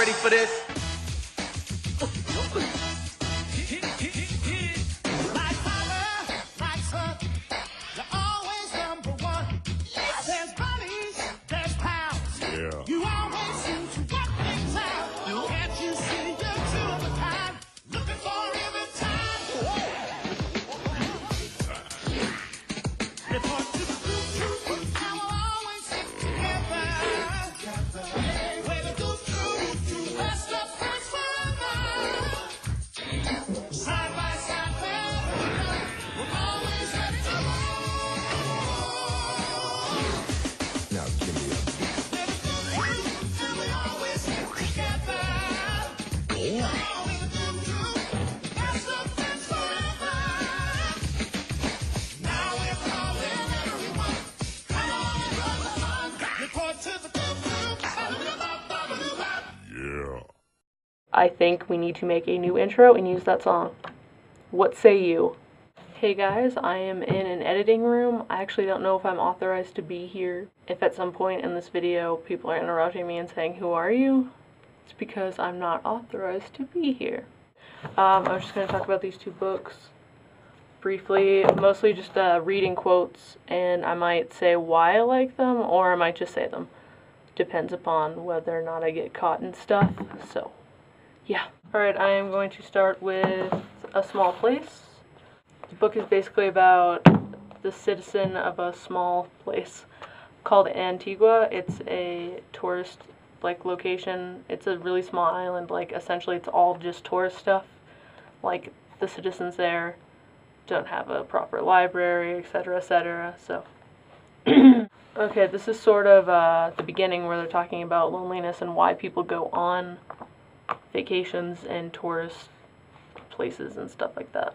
ready for this? I think we need to make a new intro and use that song. What say you? Hey guys, I am in an editing room. I actually don't know if I'm authorized to be here. If at some point in this video people are interrupting me and saying, "Who are you?" it's because I'm not authorized to be here. I was just going to talk about these two books briefly, mostly just reading quotes, and I might say why I like them, or I might just say them. Depends upon whether or not I get caught in stuff, so yeah. Alright, I am going to start with A Small Place. The book is basically about the citizen of a small place called Antigua. It's a tourist location. It's a really small island. Essentially it's all just tourist stuff. The citizens there don't have a proper library, etc., etc. So okay, this is sort of the beginning where they're talking about loneliness and why people go on vacations and tourist places and stuff like that.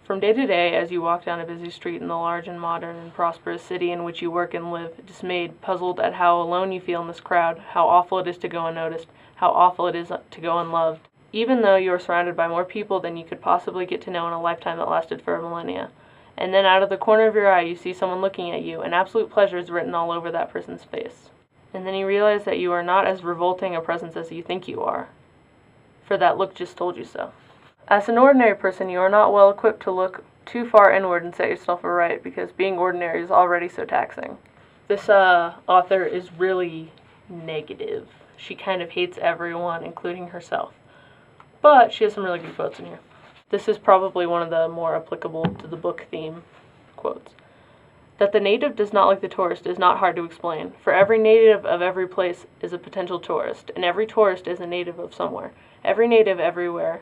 From day to day, as you walk down a busy street in the large and modern and prosperous city in which you work and live, dismayed, puzzled at how alone you feel in this crowd, how awful it is to go unnoticed, how awful it is to go unloved, even though you are surrounded by more people than you could possibly get to know in a lifetime that lasted for a millennia. And then out of the corner of your eye, you see someone looking at you, and absolute pleasure is written all over that person's face. And then you realize that you are not as revolting a presence as you think you are, for that look just told you so. As an ordinary person, you are not well equipped to look too far inward and set yourself aright, because being ordinary is already so taxing. This author is really negative. She kind of hates everyone, including herself. But she has some really good quotes in here. This is probably one of the more applicable to the book theme quotes. That the native does not like the tourist is not hard to explain, for every native of every place is a potential tourist, and every tourist is a native of somewhere. Every native everywhere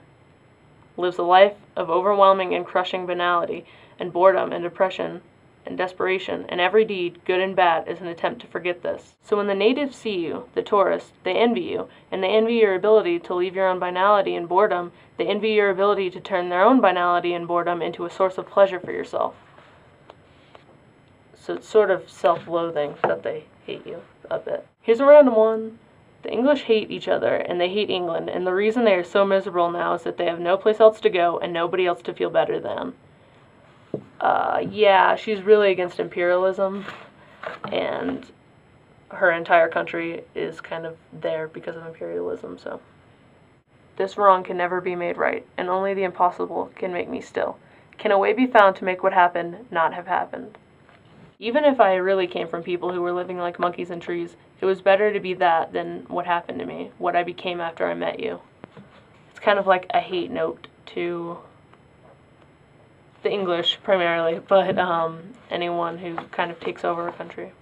lives a life of overwhelming and crushing banality, and boredom, and depression, and desperation, and every deed, good and bad, is an attempt to forget this. So when the natives see you, the tourist, they envy you, and they envy your ability to leave your own banality and boredom. They envy your ability to turn their own banality and boredom into a source of pleasure for yourself. So it's sort of self-loathing that they hate you a bit. Here's a random one. The English hate each other, and they hate England, and the reason they are so miserable now is that they have no place else to go and nobody else to feel better than. Yeah, she's really against imperialism, and her entire country is kind of there because of imperialism, so. This wrong can never be made right, and only the impossible can make me still. Can a way be found to make what happened not have happened? Even if I really came from people who were living like monkeys in trees, it was better to be that than what happened to me, what I became after I met you. It's kind of like a hate note to the English primarily, but anyone who kind of takes over a country.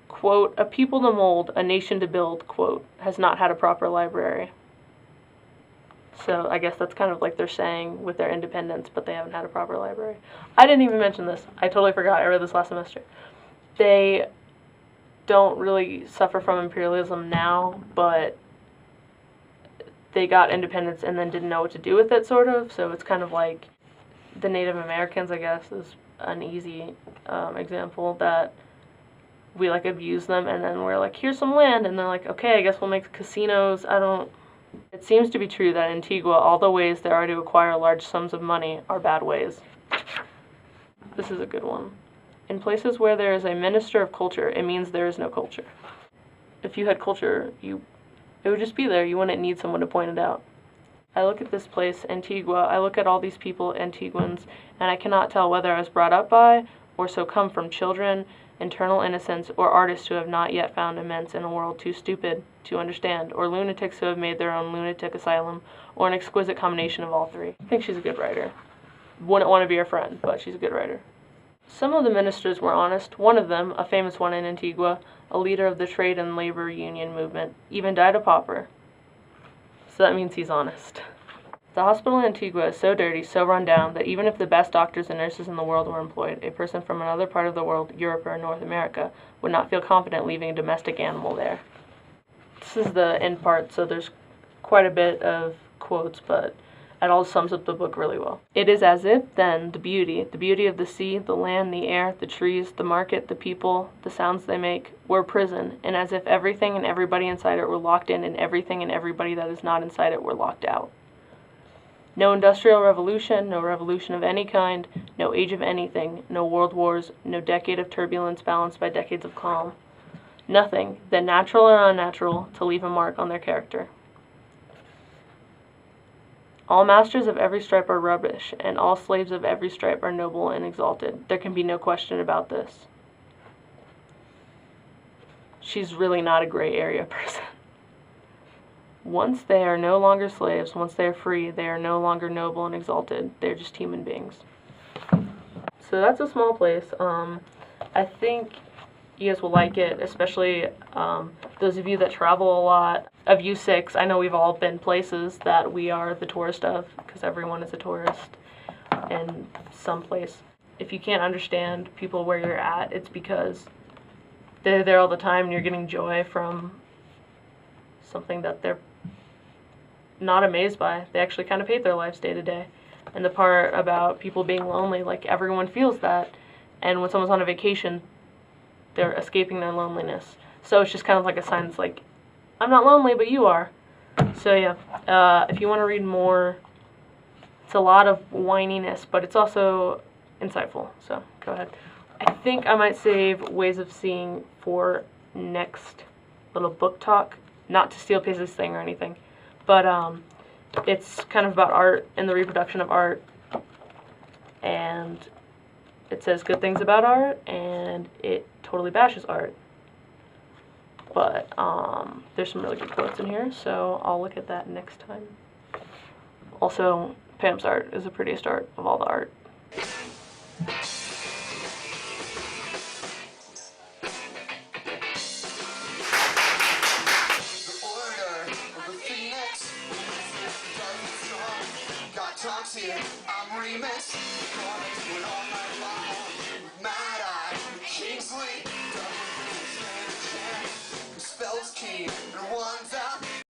Quote, a people to mold, a nation to build, quote, has not had a proper library. So I guess that's kind of like they're saying with their independence, but they haven't had a proper library. I didn't even mention this. I totally forgot. I read this last semester. They don't really suffer from imperialism now, but they got independence and then didn't know what to do with it, sort of. So it's kind of like the Native Americans, I guess, is an easy example that we abuse them, and then we're like, here's some land, and they're like, okay, I guess we'll make casinos. It seems to be true that in Antigua, all the ways there are to acquire large sums of money are bad ways. This is a good one. In places where there is a minister of culture, it means there is no culture. If you had culture, you It would just be there. You wouldn't need someone to point it out. I look at this place, Antigua, I look at all these people, Antiguans, and I cannot tell whether I was brought up by, or so come from children, eternal innocence, or artists who have not yet found immense in a world too stupid to understand, or lunatics who have made their own lunatic asylum, or an exquisite combination of all three. I think she's a good writer. Wouldn't want to be her friend, but she's a good writer. Some of the ministers were honest. One of them, a famous one in Antigua, a leader of the trade and labor union movement, even died a pauper. So that means he's honest. The hospital in Antigua is so dirty, so run down, that even if the best doctors and nurses in the world were employed, a person from another part of the world, Europe or North America, would not feel confident leaving a domestic animal there. This is the end part, so there's quite a bit of quotes, but it all sums up the book really well. It is as if, then, the beauty of the sea, the land, the air, the trees, the market, the people, the sounds they make, were a prison, and as if everything and everybody inside it were locked in, and everything and everybody that is not inside it were locked out. No industrial revolution, no revolution of any kind, no age of anything, no world wars, no decade of turbulence balanced by decades of calm. Nothing, then natural or unnatural, to leave a mark on their character. All masters of every stripe are rubbish, and all slaves of every stripe are noble and exalted. There can be no question about this. She's really not a gray area person. Once they are no longer slaves, once they are free, they are no longer noble and exalted. They're just human beings. So that's a small place. I think you guys will like it, especially those of you that travel a lot. Of you six, I know we've all been places that we are the tourist of, because everyone is a tourist in some place. If you can't understand people where you're at, it's because they're there all the time and you're getting joy from something that they're not amazed by. They actually kind of hate their lives day to day. And the part about people being lonely, like everyone feels that, and when someone's on a vacation, they're escaping their loneliness. So it's just kind of like a sign that's like, I'm not lonely, but you are. So yeah, if you want to read more, it's a lot of whininess, but it's also insightful. So go ahead. I think I might save Ways of Seeing for next little book talk. Not to steal Paisley's thing or anything, but it's kind of about art and the reproduction of art, and it says good things about art, and it totally bashes art. But there's some really good quotes in here, so I'll look at that next time. Also, Pam's art is the prettiest art of all the art. Here, I'm remixed.